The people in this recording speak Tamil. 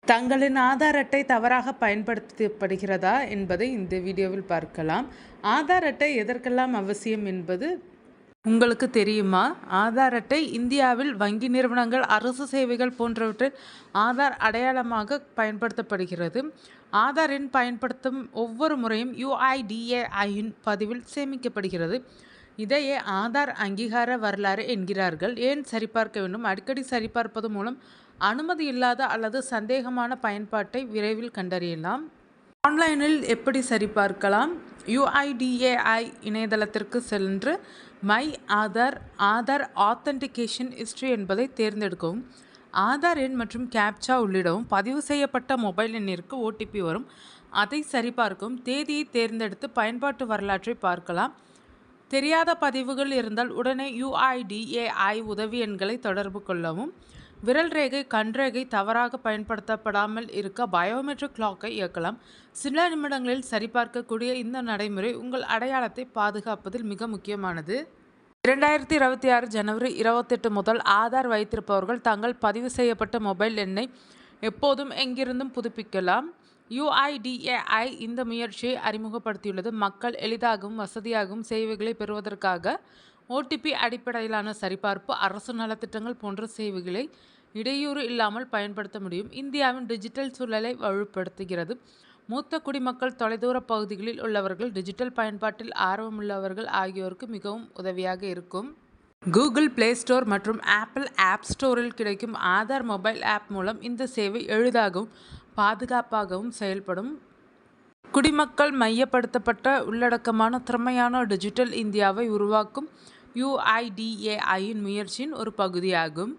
தங்களின் ஆதார் அட்டை தவறாக பயன்படுத்தப்படுகிறதா என்பதை இந்த வீடியோவில் பார்க்கலாம். ஆதார் அட்டை எதற்கெல்லாம் அவசியம் என்பது உங்களுக்கு தெரியுமா? ஆதார் அட்டை இந்தியாவில் வங்கி நிறுவனங்கள், அரசு சேவைகள் போன்றவற்றில் ஆதார் அடையாளமாக பயன்படுத்தப்படுகிறது. ஆதார் எண் பயன்படுத்தும் ஒவ்வொரு முறையும் UIDAIயின் பதிவில் சேமிக்கப்படுகிறது. இதையே ஆதார் அங்கீகார வரலாறு என்கிறார்கள். ஏன் சரிபார்க்க வேண்டும்? அடிக்கடி சரிபார்ப்பது மூலம் அனுமதி இல்லாத அல்லது சந்தேகமான பயன்பாட்டை விரைவில் கண்டறியலாம். ஆன்லைனில் எப்படி சரிபார்க்கலாம்? UIDAI இணையதளத்திற்கு சென்று மை ஆதார் ஆத்தென்டிகேஷன் ஹிஸ்டரி என்பதை தேர்ந்தெடுக்கவும். ஆதார் எண் மற்றும் கேப்சா உள்ளிடவும். பதிவு செய்யப்பட்ட மொபைல் எண்ணிற்கு OTP வரும். அதை சரிபார்க்கவும். தேதியை தேர்ந்தெடுத்து பயன்பாட்டு வரலாற்றை பார்க்கலாம். தெரியாத பதிவுகள் இருந்தால் உடனே UIDAI உதவி எண்களை தொடர்பு கொள்ளவும். விரல் ரேகை, கண்ரேகை தவறாக பயன்படுத்தப்படாமல் இருக்க பயோமெட்ரிக் லாக்கை இயக்கலாம். சில நிமிடங்களில் சரிபார்க்கக்கூடிய இந்த நடைமுறை உங்கள் அடையாளத்தை பாதுகாப்பதில் மிக முக்கியமானது. 2026 ஜனவரி 28 முதல் ஆதார் வைத்திருப்பவர்கள் தங்கள் பதிவு செய்யப்பட்ட மொபைல் எண்ணை எப்போதும் எங்கிருந்தும் புதுப்பிக்கலாம். UIDAI இந்த முயற்சியை அறிமுகப்படுத்தியுள்ளது. மக்கள் எளிதாகவும் வசதியாகவும் சேவைகளை பெறுவதற்காக. OTP அடிப்படையிலான சரிபார்ப்பு, அரசு நலத்திட்டங்கள் போன்ற சேவைகளை இடையூறு இல்லாமல் பயன்படுத்த முடியும். இந்தியாவின் டிஜிட்டல் சூழலை வலுப்படுத்துகிறது. மூத்த குடிமக்கள், தொலைதூர பகுதிகளில் உள்ளவர்கள், டிஜிட்டல் பயன்பாட்டில் ஆர்வமுள்ளவர்கள் ஆகியோருக்கு மிகவும் உதவியாக இருக்கும். கூகுள் பிளே ஸ்டோர் மற்றும் ஆப்பிள் ஆப் ஸ்டோரில் கிடைக்கும் ஆதார் மொபைல் ஆப் மூலம் இந்த சேவை எளிதாகவும் பாதுகாப்பாகவும் செயல்படும். குடிமக்கள் மையப்படுத்தப்பட்ட உள்ளடக்கமான திறமையான டிஜிட்டல் இந்தியாவை உருவாக்கும் UIDAIயின் முயற்சியின் ஒரு பகுதியாகும்.